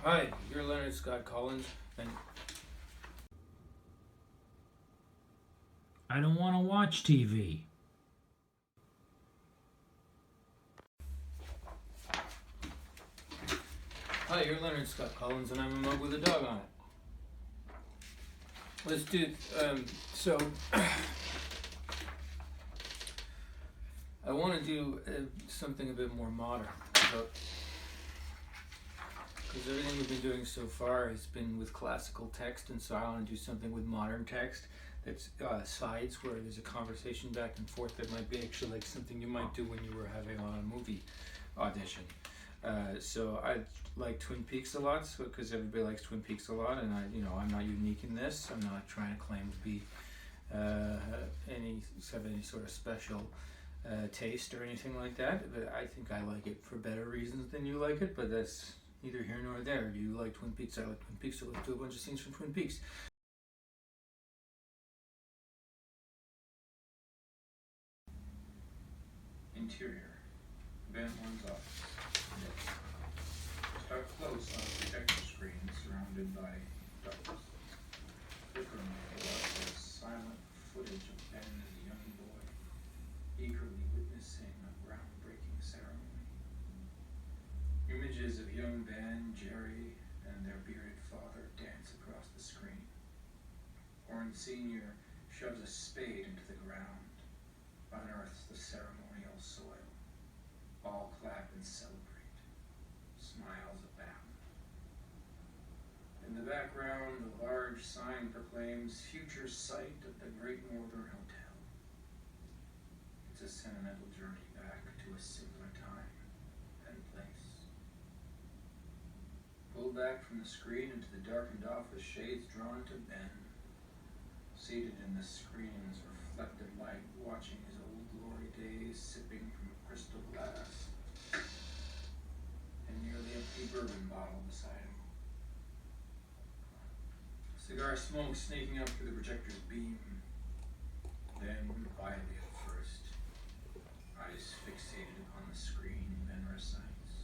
Hi, you're Leonard Scott Collins, and I don't want to watch TV. hi, you're Leonard Scott Collins, and I'm a mug with a dog on it. Let's do. So, I want to do something a bit more modern, because everything we've been doing so far has been with classical text, and so I want to do something with modern text. That's sides where there's a conversation back and forth that might be actually like something you might do when you were having on a movie audition. So I like Twin Peaks a lot, because everybody likes Twin Peaks a lot, and I'm not unique in this. I'm not trying to claim to be any sort of special taste or anything like that. But I think I like it for better reasons than you like it. But that's neither here nor there. You like Twin Peaks, I like Twin Peaks, so let's do a bunch of scenes from Twin Peaks. Interior. Ben Warren's office. Start close on a projector screen surrounded by darkness. Flickering the silent footage of Ben as a young boy, eagerly witnessing a groundbreaking ceremony. Images of young Ben, Jerry, and their bearded father dance across the screen. Warren Sr. shoves a spade into the ground, unearths the ceremonial soil. All clap and celebrate. Smiles abound. In the background, a large sign proclaims future site of the Great Northern Hotel. It's a sentimental journey back to a simpler time and place. Pulled back from the screen into the darkened office, shades drawn to Ben. Seated in the screen's reflected light, watching his old glory days, sipping from a crystal glass. A nearly empty bourbon bottle beside him. Cigar smoke snaking up through the projector's beam. Then, quietly at first, eyes fixated upon the screen, Ben recites.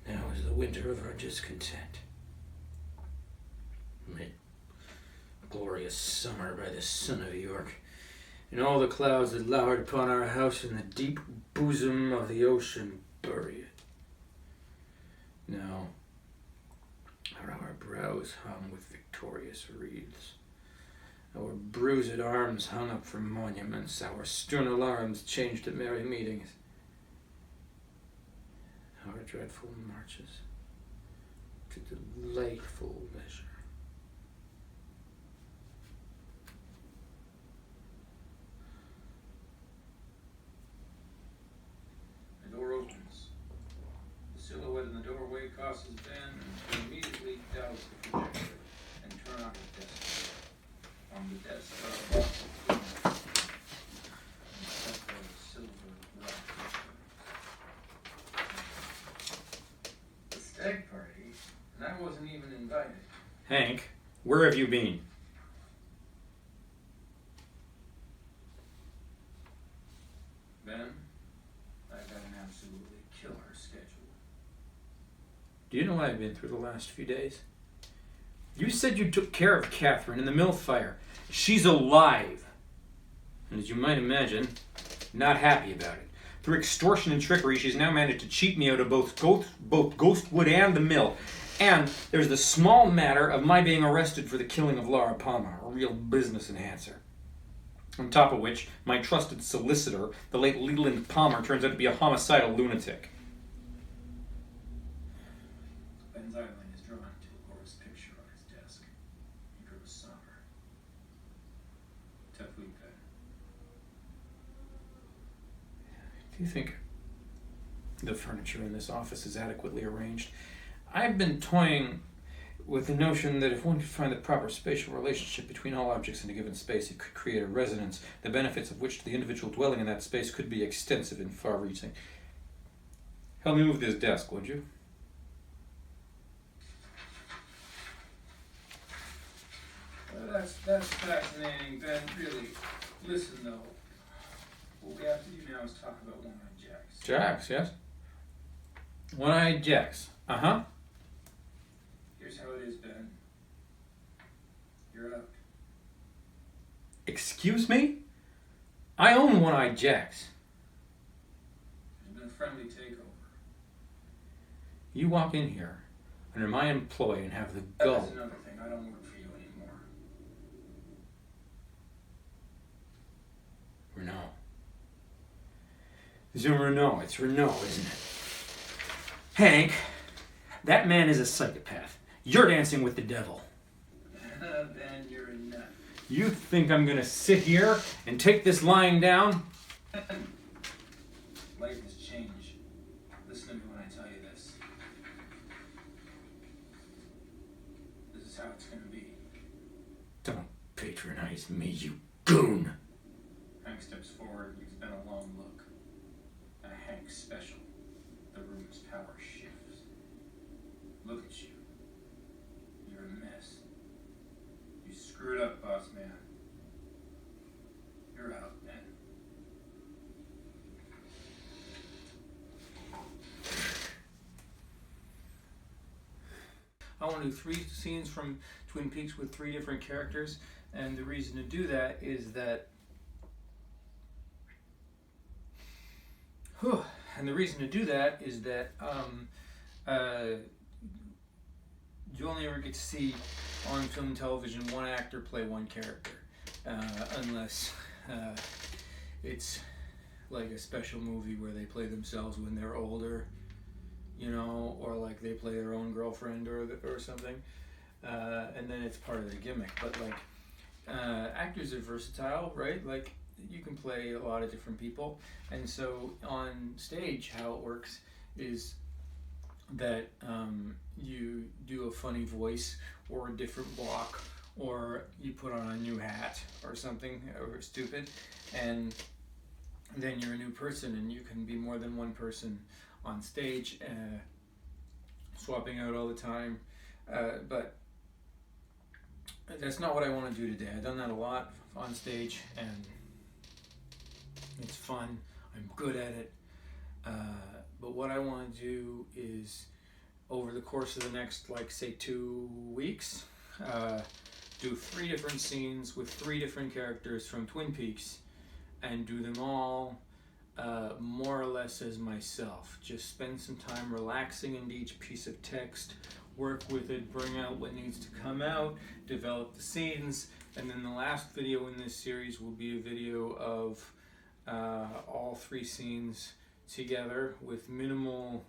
Now is the winter of our discontent. Mid glorious summer by the sun of York, and all the clouds that lowered upon our house in the deep bosom of the ocean bury it. Now are our brows hung with victorious wreaths, our bruised arms hung up for monuments, our stern alarms changed to merry meetings, our dreadful marches to delightful measure. The door opens. The silhouette in the doorway causes Ben to immediately douse the projector and turn on his desk. On the desk are a box of keys and several silver rock. The stag party, and I wasn't even invited. Hank, where have you been? Ben, I've got an absolutely killer schedule. Do you know what I've been through the last few days? You said you took care of Catherine in the mill fire. She's alive. And as you might imagine, not happy about it. Through extortion and trickery, she's now managed to cheat me out of both Ghostwood and the mill. And there's the small matter of my being arrested for the killing of Laura Palmer, a real business enhancer. On top of which, my trusted solicitor, the late Leland Palmer, turns out to be a homicidal lunatic. Ben's eyeline is drawn to a Laura's picture on his desk. He grows somber. Tough week, Ben. Do you think the furniture in this office is adequately arranged? I've been toying with the notion that if one could find the proper spatial relationship between all objects in a given space, it could create a resonance, the benefits of which to the individual dwelling in that space could be extensive and far-reaching. Help me move this desk, would you? That's fascinating, Ben. Really. Listen, though. What we have to do now is talk about one of my jacks. Jacks, yes? One-eyed Jacks. Uh-huh. Here's how it is, Ben. You're out. Excuse me? I own One-eyed Jacks. There's been a friendly takeover. You walk in here under my employ and have the That's go. another thing. I don't work for you anymore. Renault. It's Renault. It's Renault, isn't it? Hank, that man is a psychopath. You're dancing with the devil. Ben, you're a nut. You think I'm gonna sit here and take this lying down? Life has changed. Listen to me when I tell you this. This is how it's gonna be. Don't patronize me, you goon. Hank steps forward. You've been a long look. A Hank special. The room's power shifts. Look at you. You're a mess. You screwed up, boss man. You're out, Ben. I want to do 3 scenes from Twin Peaks with 3 different characters, and the reason to do that is that you only ever get to see on film and television one actor play one character, unless it's like a special movie where they play themselves when they're older, you know, or like they play their own girlfriend or something, and then it's part of the gimmick. But like actors are versatile, right? Like you can play a lot of different people, and so on stage how it works is that you do a funny voice or a different block, or you put on a new hat or something or stupid, and then you're a new person, and you can be more than one person on stage, swapping out all the time, but that's not what I want to do today. I've done that a lot on stage, and it's fun. I'm good at it. But what I want to do is, over the course of the next, like, say 2 weeks, do 3 different scenes with 3 different characters from Twin Peaks, and do them all more or less as myself. Just spend some time relaxing into each piece of text, work with it, bring out what needs to come out, develop the scenes, and then the last video in this series will be a video of all 3 scenes together with minimal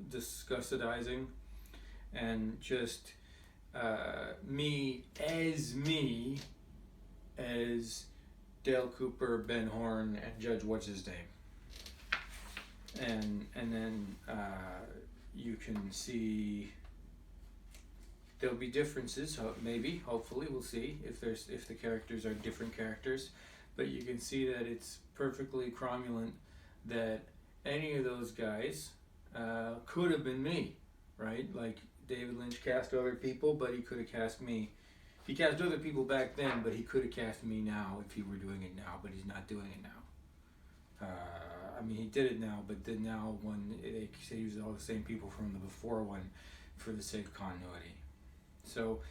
disgussidizing, and just me as Dale Cooper, Ben Horn, and Judge What's His Name, and then you can see there'll be differences. Maybe, hopefully, we'll see if the characters are different characters, but you can see that it's perfectly cromulent that any of those guys could have been me, right? Like David Lynch cast other people, but he could have cast me. He cast other people back then, but he could have cast me now if he were doing it now, but he's not doing it now. I mean, he did it now, but the now one, they use all the same people from the before one for the sake of continuity. So,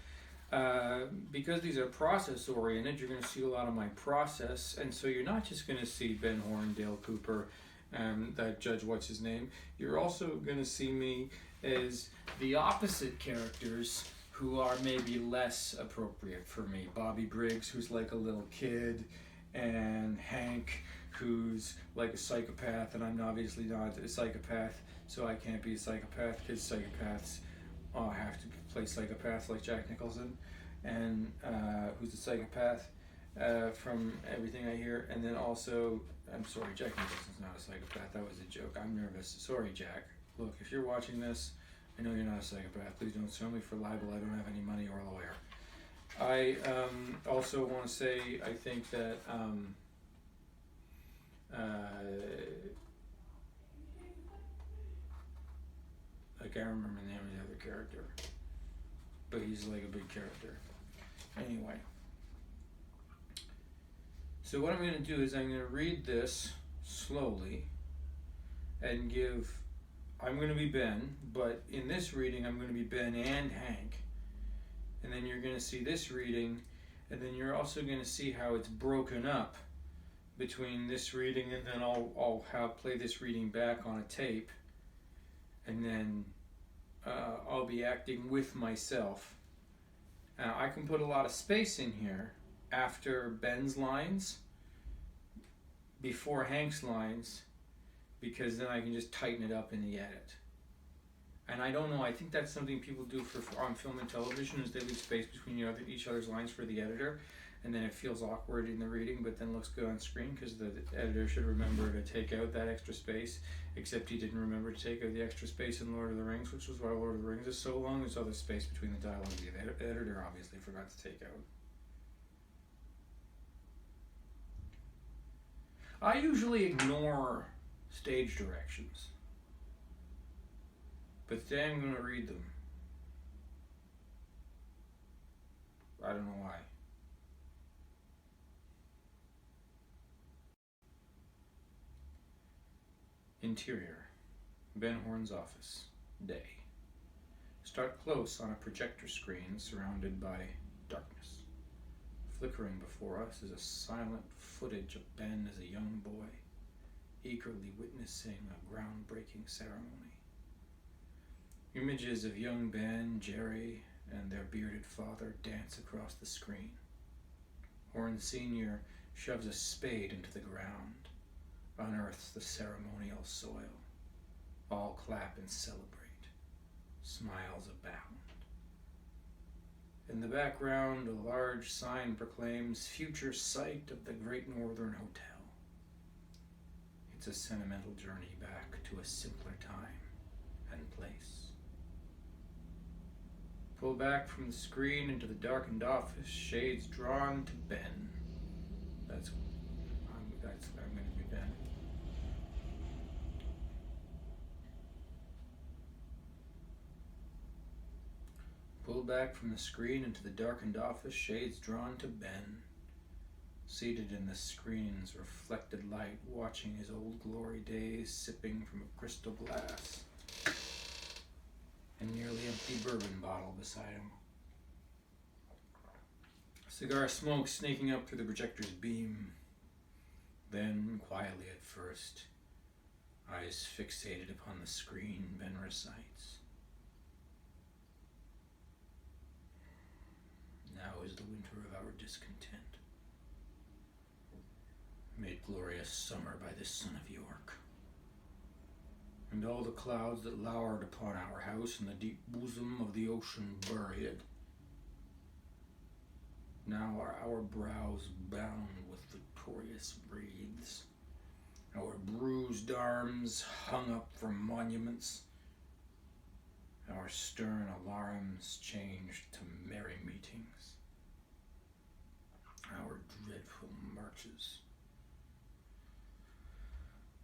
because these are process oriented, you're going to see a lot of my process, and so you're not just going to see Ben Horn, Dale Cooper, that Judge What's His Name. You're also going to see me as the opposite characters who are maybe less appropriate for me. Bobby Briggs, who's like a little kid, and Hank, who's like a psychopath, and I'm obviously not a psychopath, so I can't be a psychopath because psychopaths have to play psychopaths like Jack Nicholson, and who's a psychopath from everything I hear. And then also, I'm sorry, Jack Nicholson's not a psychopath, that was a joke, I'm nervous, sorry Jack. Look, if you're watching this, I know you're not a psychopath, please don't sue me for libel, I don't have any money or a lawyer. I also want to say, I think that I can't remember the name of the other character, but he's like a big character. Anyway, so what I'm going to do is I'm going to read this slowly, and give, I'm going to be Ben, but in this reading I'm going to be Ben and Hank. And then you're going to see this reading, and then you're also going to see how it's broken up between this reading, and then I'll play this reading back on a tape, and then I'll be acting with myself. I can put a lot of space in here after Ben's lines, before Hank's lines, because then I can just tighten it up in the edit. And I don't know, I think that's something people do for on film and television, is they leave space between each other's lines for the editor, and then it feels awkward in the reading but then looks good on screen, because the editor should remember to take out that extra space, except he didn't remember to take out the extra space in Lord of the Rings, which was why Lord of the Rings is so long. There's other space between the dialogue the editor obviously forgot to take out. I usually ignore stage directions, but today I'm going to read them. I don't know why. Interior, Ben Horn's office, day. Start close on a projector screen surrounded by darkness. Flickering before us is a silent footage of Ben as a young boy, eagerly witnessing a groundbreaking ceremony. Images of young Ben, Jerry, and their bearded father dance across the screen. Horn Sr. shoves a spade into the ground, unearths the ceremonial soil. All clap and celebrate. Smiles abound. In the background, a large sign proclaims future site of the Great Northern Hotel. It's a sentimental journey back to a simpler time and place. Pull back from the screen into the darkened office, shades drawn to Ben. I'm going to be Ben. Pull back from the screen into the darkened office, shades drawn to Ben. Seated in the screen's reflected light, watching his old glory days, sipping from a crystal glass. A nearly empty bourbon bottle beside him. Cigar smoke sneaking up through the projector's beam. Then, quietly at first, eyes fixated upon the screen, Ben recites. Now is the winter of our discontent, made glorious summer by the sun of York. And all the clouds that lowered upon our house in the deep bosom of the ocean buried. Now are our brows bound with victorious wreaths, our bruised arms hung up from monuments, our stern alarms changed to merry meetings, our dreadful marches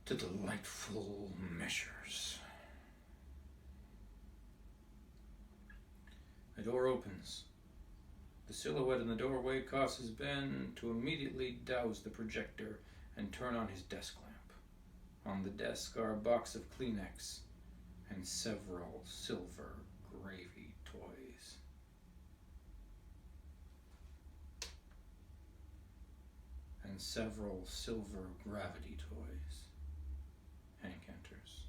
to delightful measures. The door opens. The silhouette in the doorway causes Ben to immediately douse the projector and turn on his desk lamp. On the desk are a box of Kleenex and several silver gravy toys. And several silver gravity toys. Hank enters.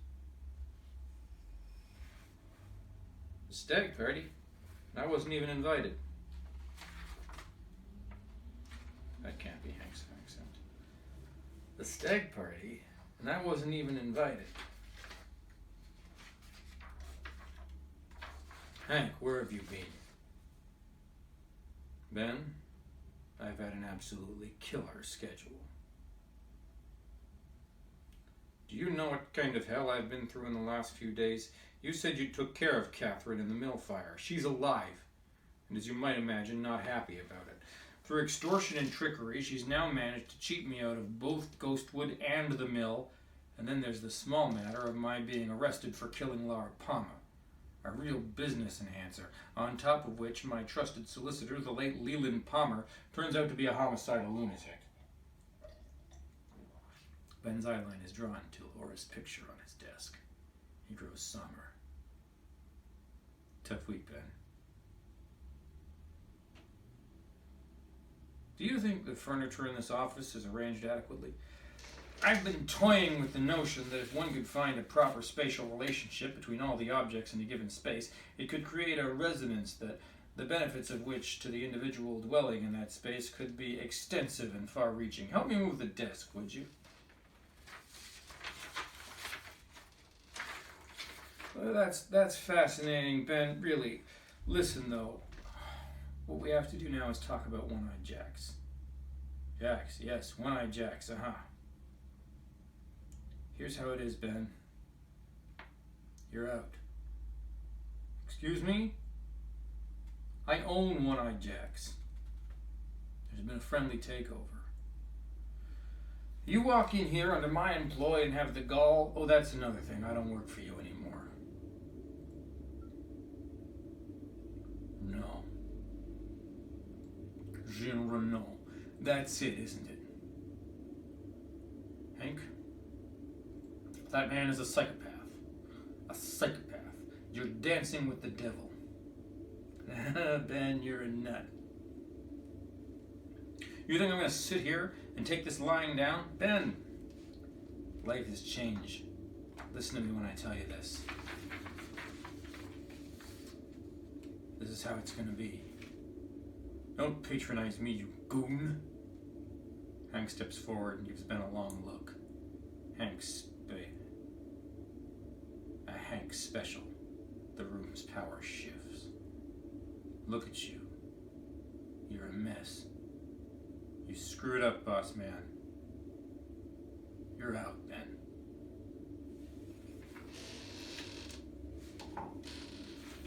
The stag party? I wasn't even invited. That can't be Hank's accent. The stag party? And I wasn't even invited. Hank, where have you been? Ben, I've had an absolutely killer schedule. Do you know what kind of hell I've been through in the last few days? You said you took care of Catherine in the mill fire. She's alive, and as you might imagine, not happy about it. Through extortion and trickery, she's now managed to cheat me out of both Ghostwood and the mill, and then there's the small matter of my being arrested for killing Laura Palmer. A real business enhancer, on top of which my trusted solicitor, the late Leland Palmer, turns out to be a homicidal lunatic. Ben's eyeline is drawn to Laura's picture on his desk. He grows somber. Tough week, Ben. Do you think the furniture in this office is arranged adequately? I've been toying with the notion that if one could find a proper spatial relationship between all the objects in a given space, it could create a resonance that the benefits of which to the individual dwelling in that space could be extensive and far-reaching. Help me move the desk, would you? Well, that's fascinating, Ben. Really. Listen, though. What we have to do now is talk about One-Eyed Jacks. Jacks, yes, One-Eyed Jacks, Here's how it is, Ben. You're out. Excuse me? I own One-Eyed Jacks. There's been a friendly takeover. You walk in here under my employ and have the gall. Oh, that's another thing. I don't work for you anymore. No. Jean Renault. That's it, isn't it? Hank? That man is a psychopath. A psychopath. You're dancing with the devil. Ben, you're a nut. You think I'm going to sit here and take this lying down? Ben, life has changed. Listen to me when I tell you this. This is how it's going to be. Don't patronize me, you goon. Hank steps forward and gives Ben a long look. Hank's special. The room's power shifts. Look at you. You're a mess. You screwed up, boss man. You're out, Ben.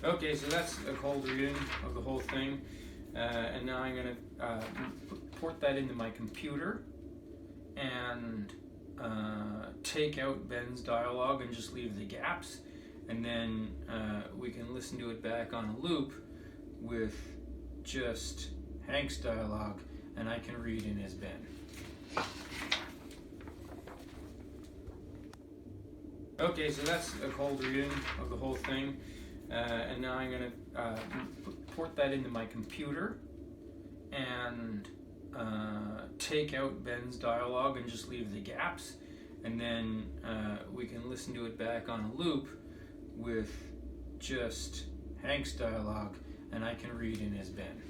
Okay, so that's a cold reading of the whole thing. And now I'm going to port that into my computer and take out Ben's dialogue and just leave the gaps. And then we can listen to it back on a loop with just Hank's dialogue, and I can read in as Ben. Okay, so that's a cold reading of the whole thing. And now I'm going to port that into my computer and take out Ben's dialogue and just leave the gaps. And then we can listen to it back on a loop with just Hank's dialogue, and I can read in as Ben.